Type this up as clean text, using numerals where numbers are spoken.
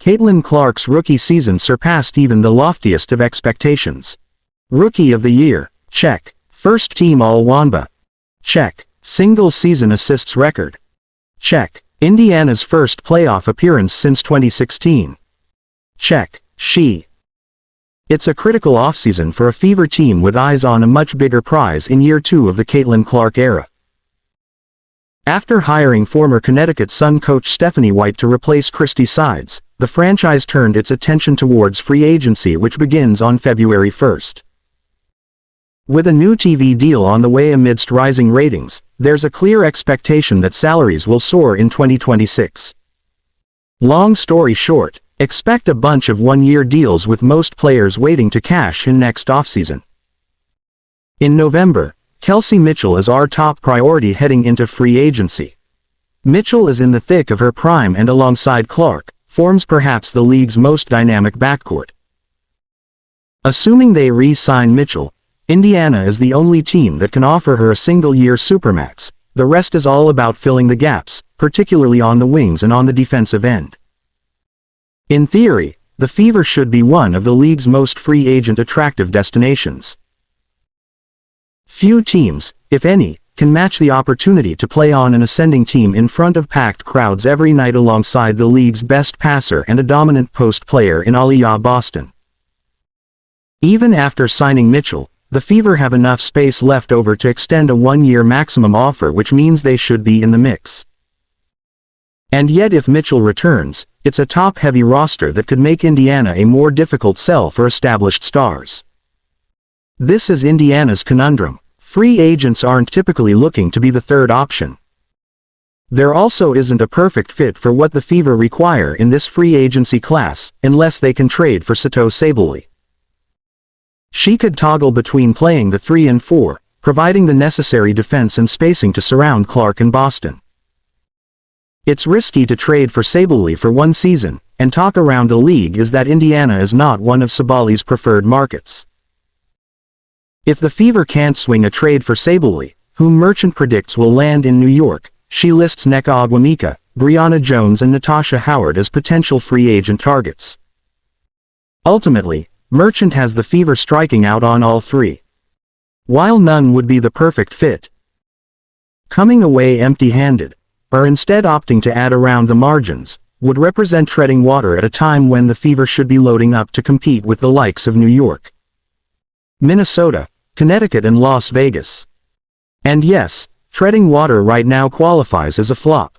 Caitlin Clark's rookie season surpassed even the loftiest of expectations. Rookie of the Year, check. First Team All-WNBA, check. Single season assists record, check. Indiana's first playoff appearance since 2016, check. It's a critical offseason for a Fever team with eyes on a much bigger prize in year 2 of the Caitlin Clark era. After hiring former Connecticut Sun coach Stephanie White to replace Christy Sides, the franchise turned its attention towards free agency, which begins on February 1st. With a new TV deal on the way amidst rising ratings, there's a clear expectation that salaries will soar in 2026. Long story short, expect a bunch of one-year deals with most players waiting to cash in next offseason. In November, Kelsey Mitchell is our top priority heading into free agency. Mitchell is in the thick of her prime and alongside Clark, forms perhaps the league's most dynamic backcourt. Assuming they re-sign Mitchell, Indiana is the only team that can offer her a single-year supermax. The rest is all about filling the gaps, particularly on the wings and on the defensive end. In theory, the Fever should be one of the league's most free agent attractive destinations. Few teams, if any, can match the opportunity to play on an ascending team in front of packed crowds every night alongside the league's best passer and a dominant post player in Aliyah Boston. Even after signing Mitchell, the Fever have enough space left over to extend a one-year maximum offer, which means they should be in the mix. And yet if Mitchell returns, it's a top-heavy roster that could make Indiana a more difficult sell for established stars. This is Indiana's conundrum. Free agents aren't typically looking to be the third option. There also isn't a perfect fit for what the Fever require in this free agency class, unless they can trade for Sito Sabally. She could toggle between playing the 3 and 4, providing the necessary defense and spacing to surround Clark and Boston. It's risky to trade for Sabally for one season, and talk around the league is that Indiana is not one of Sabally's preferred markets. If the Fever can't swing a trade for Sabally, whom Merchant predicts will land in New York, she lists Nneka Ogwumika, Brianna Jones and Natasha Howard as potential free agent targets. Ultimately, Merchant has the Fever striking out on all three. While none would be the perfect fit, coming away empty-handed, or instead opting to add around the margins, would represent treading water at a time when the Fever should be loading up to compete with the likes of New York, Minnesota, Connecticut and Las Vegas. And yes, treading water right now qualifies as a flop.